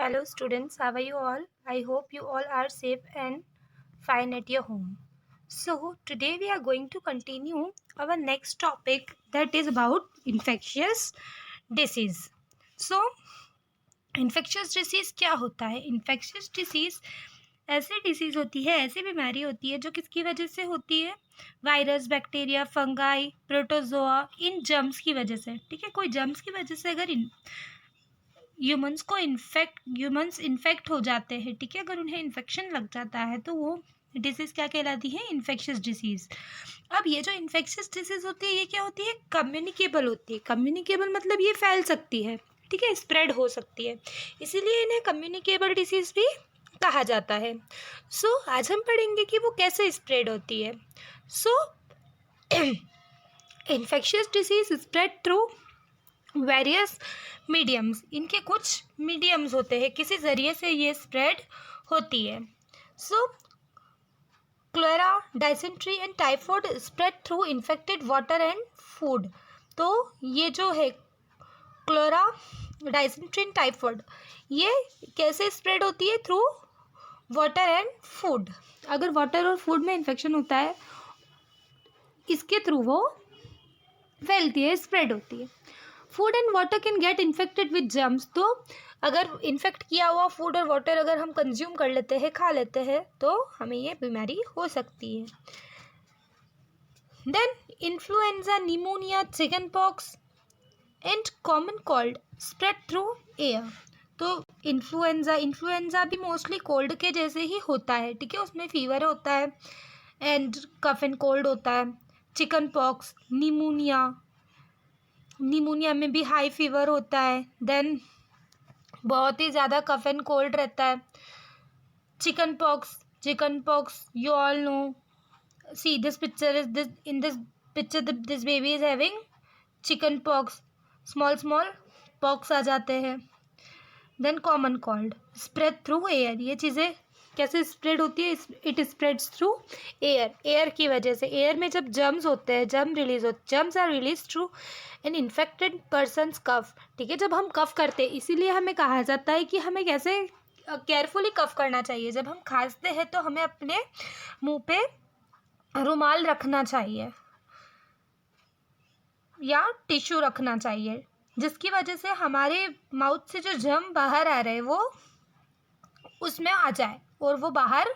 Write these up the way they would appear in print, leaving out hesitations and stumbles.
Hello students, how are you all? I hope you all are safe and fine at your home. So today we are going to continue our next topic, that is about infectious disease. So infectious disease क्या होता है? Infectious disease ऐसी disease होती है, ऐसी बीमारी होती है जो किसकी वजह से होती है? वायरस, बैक्टीरिया, फंगाई, प्रोटोजोआ, इन जर्म्स की वजह से। ठीक है, कोई जर्म्स की वजह से अगर ह्यूमंस इन्फेक्ट हो जाते हैं, ठीक है, अगर उन्हें इन्फेक्शन लग जाता है तो वो डिसीज़ क्या कहलाती है? Infectious disease. अब ये जो इन्फेक्शियस डिसीज़ होती है, ये क्या होती है? कम्युनिकेबल होती है। कम्युनिकेबल मतलब ये फैल सकती है, ठीक है, स्प्रेड हो सकती है, इसीलिए इन्हें कम्युनिकेबल डिसीज़ भी कहा जाता है। सो आज हम पढ़ेंगे कि वो कैसे स्प्रेड होती है। So infectious disease spread through various mediums. इनके कुछ मीडियम्स होते हैं, किसी ज़रिए से ये स्प्रेड होती है। So cholera, dysentery and typhoid spread through infected water and food. तो ये जो है क्लोरा, डायसेंट्री एंड टाइफाइड, ये कैसे स्प्रेड होती है? Through water and food. अगर वाटर और फूड में इन्फेक्शन होता है, इसके थ्रू वो फैलती है, स्प्रेड होती है। Food and water can get infected with germs. तो अगर इन्फेक्ट किया हुआ फूड और वाटर अगर हम कंज्यूम कर लेते हैं, खा लेते हैं, तो हमें ये बीमारी हो सकती है। Then influenza, pneumonia, chickenpox and common cold spread through air. तो इन्फ्लुएंजा भी मोस्टली कोल्ड के जैसे ही होता है, ठीक है, उसमें फीवर होता है एंड कफ एंड कोल्ड होता है। चिकन पॉक्स, निमोनिया में भी हाई फीवर होता है, देन बहुत ही ज़्यादा कफ एंड कोल्ड रहता है। Chickenpox you all know, see this picture is this, in this picture this baby is having chickenpox, smallpox आ जाते हैं। Then common cold spread through air. ये चीज़ें कैसे स्प्रेड होती है? इट स्प्रेड्स थ्रू एयर की वजह से। एयर में जब जर्म्स होते हैं, germs are release through an infected person's cough. ठीक है, जब हम कफ करते हैं, इसीलिए हमें कहा जाता है कि हमें कैसे केयरफुली कफ करना चाहिए। जब हम खांसते हैं तो हमें अपने मुंह पे रुमाल रखना चाहिए या टिश्यू रखना चाहिए, जिसकी वजह से हमारे माउथ से जो जर्म बाहर आ रहे हैं वो उसमें आ जाए और वो बाहर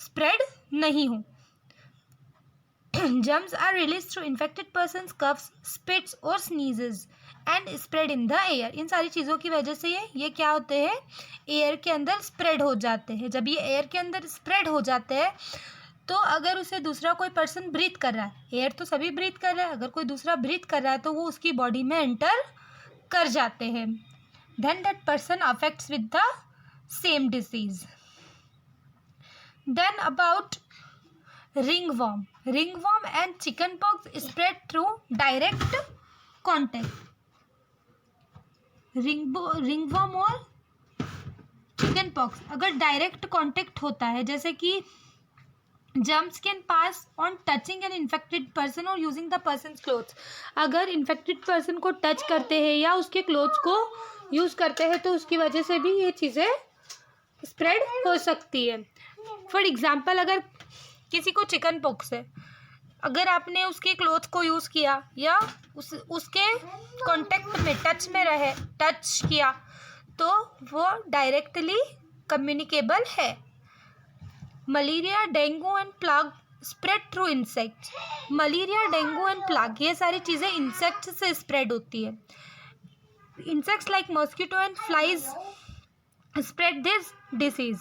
स्प्रेड नहीं हो। Germs are released through infected person's coughs, spits और sneezes and spread in the air। इन सारी चीज़ों की वजह से ये क्या होते हैं? एयर के अंदर स्प्रेड हो जाते हैं। जब ये एयर के अंदर स्प्रेड हो जाते हैं तो अगर उसे दूसरा कोई पर्सन ब्रीथ कर रहा है, एयर तो सभी ब्रीथ कर रहे हैं, अगर कोई दूसरा ब्रीथ कर रहा है तो वो उसकी बॉडी में एंटर कर जाते हैं। Then that person affects with the same disease. Then about ringworm and chickenpox spread through direct contact। ringworm और chickenpox अगर डायरेक्ट कांटेक्ट होता है, जैसे कि germs can pass on touching an infected person or using the person's clothes। अगर infected person को touch करते हैं या उसके क्लोथ्स को यूज़ करते हैं तो उसकी वजह से भी ये चीज़ें स्प्रेड हो सकती है। फॉर एग्जाम्पल, अगर किसी को चिकन पॉक्स है, अगर आपने उसके क्लोथ को यूज़ किया या उसके कांटेक्ट में टच किया तो वो डायरेक्टली कम्युनिकेबल है। Malaria, dengue and plague spread through insects. Malaria, dengue and plague, ये सारी चीज़ें इंसेक्ट से स्प्रेड होती है। Insects like mosquito and flies spread this disease.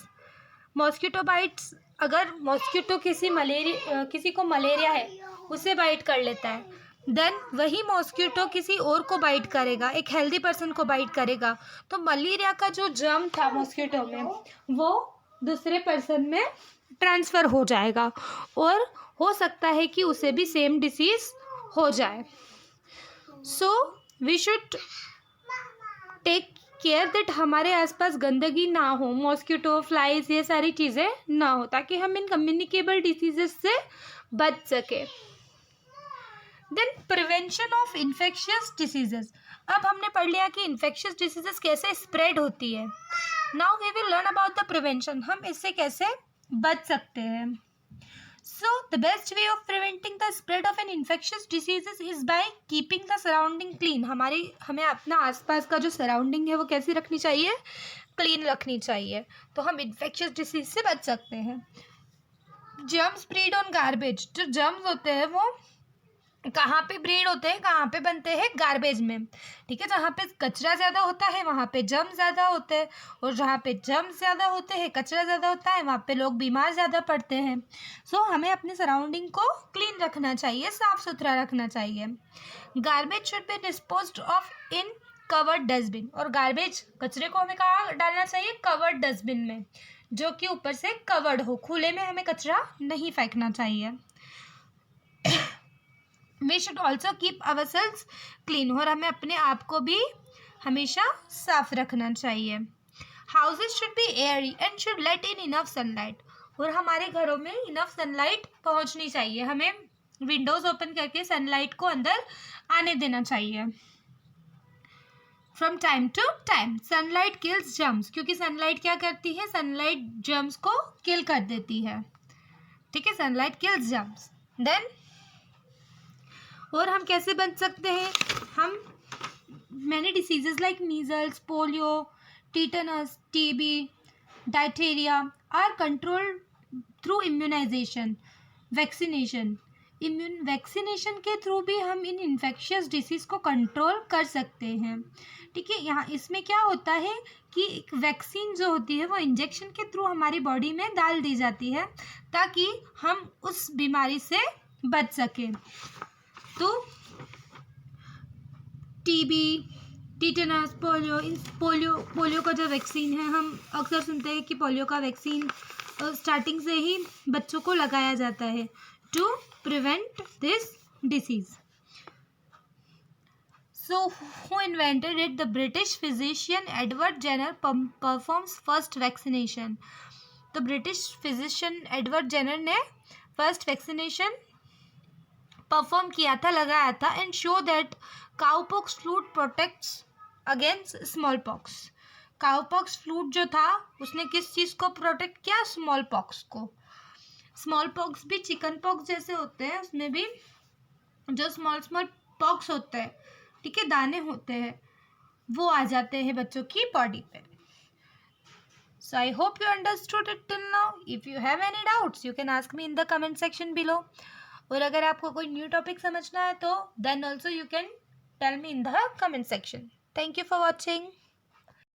Mosquito bites, अगर मॉस्किटो किसी को मलेरिया है, उसे बाइट कर लेता है, देन वही मॉस्किटो किसी और को बाइट करेगा, एक हेल्दी पर्सन को बाइट करेगा, तो मलेरिया का जो जर्म था मॉस्किटो में वो दूसरे पर्सन में ट्रांसफ़र हो जाएगा और हो सकता है कि उसे भी सेम डिसीज़ हो जाए। So we should take care that हमारे आसपास गंदगी ना हो, मॉस्किटो, फ्लाइज, ये सारी चीज़ें ना हो, ताकि हम इन कम्युनिकेबल डिसीजेस से बच सके। Then prevention of infectious diseases. अब हमने पढ़ लिया कि इन्फेक्शियस डिसीजेस कैसे स्प्रेड होती है। Now we will learn about the prevention, हम इससे कैसे बच सकते हैं. So the best way of preventing the spread of an infectious diseases is by keeping the surrounding clean. हमें अपना आसपास का जो सराउंडिंग है वो कैसी रखनी चाहिए, क्लीन रखनी चाहिए, तो हम इन्फेक्शियस डिसीज से बच सकते हैं. जर्म्स ब्रीड ऑन गार्बेज, जो जर्म्स होते हैं वो कहाँ पे ब्रीड होते हैं, कहाँ पे बनते हैं, गार्बेज में. ठीक है, जहाँ पे कचरा ज़्यादा होता है वहाँ पे जर्म ज़्यादा होते हैं, और जहाँ पे जर्म ज़्यादा होते हैं, कचरा ज़्यादा होता है, वहाँ पे लोग बीमार ज़्यादा पड़ते हैं. सो हमें अपने सराउंडिंग को क्लीन रखना चाहिए, साफ़ सुथरा रखना चाहिए. Garbage should be disposed of in covered dustbin, और गार्बेज कचरे को हमें कहाँ डालना चाहिए, कवर्ड डस्टबिन में, जो कि ऊपर से कवर्ड हो. खुले में हमें कचरा नहीं फेंकना चाहिए. We should also keep ourselves clean, और हमें अपने आप को भी हमेशा साफ रखना चाहिए. Houses should be airy and should let in enough sunlight, और हमारे घरों में इनफ सनलाइट पहुंचनी चाहिए, हमें विंडोज ओपन करके सनलाइट को अंदर आने देना चाहिए. From time to time sunlight kills germs, क्योंकि सनलाइट क्या करती है, सनलाइट जर्म्स को किल कर देती है. ठीक है, सनलाइट किल्स जर्म्स. देन और हम कैसे बच सकते हैं, हम many diseases like measles, polio, tetanus, TB, diphtheria are controlled through immunisation, vaccination. Vaccination के थ्रू भी हम इन इन्फेक्शियस डिसीज़ को कंट्रोल कर सकते हैं. ठीक है, यहाँ इसमें क्या होता है कि एक वैक्सीन जो होती है वो इंजेक्शन के थ्रू हमारी बॉडी में डाल दी जाती है ताकि हम उस बीमारी से बच सकें. तो टीबी, टीटनस, पोलियो का जो वैक्सीन है, हम अक्सर सुनते हैं कि पोलियो का वैक्सीन स्टार्टिंग से ही बच्चों को लगाया जाता है to prevent this disease. So who invented it, the British physician Edward Jenner performs first vaccination. तो ब्रिटिश फिजिशियन एडवर्ड जेनर ने फर्स्ट वैक्सीनेशन परफॉर्म किया था, लगाया था. And show that cowpox fluid protects against smallpox. Cowpox fluid जो था उसने किस चीज़ को प्रोटेक्ट किया, स्मॉल पॉक्स को. स्मॉल पॉक्स भी चिकन पॉक्स जैसे होते हैं, उसमें भी जो स्मॉल पॉक्स होते हैं, ठीक है, दाने होते हैं, वो आ जाते हैं बच्चों की बॉडी पे. So I hope you understood it till now. If you have any doubts, you can ask me in the comment section below. और अगर आपको कोई न्यू टॉपिक समझना है तो then also you can tell me in the comment section. Thank you for watching.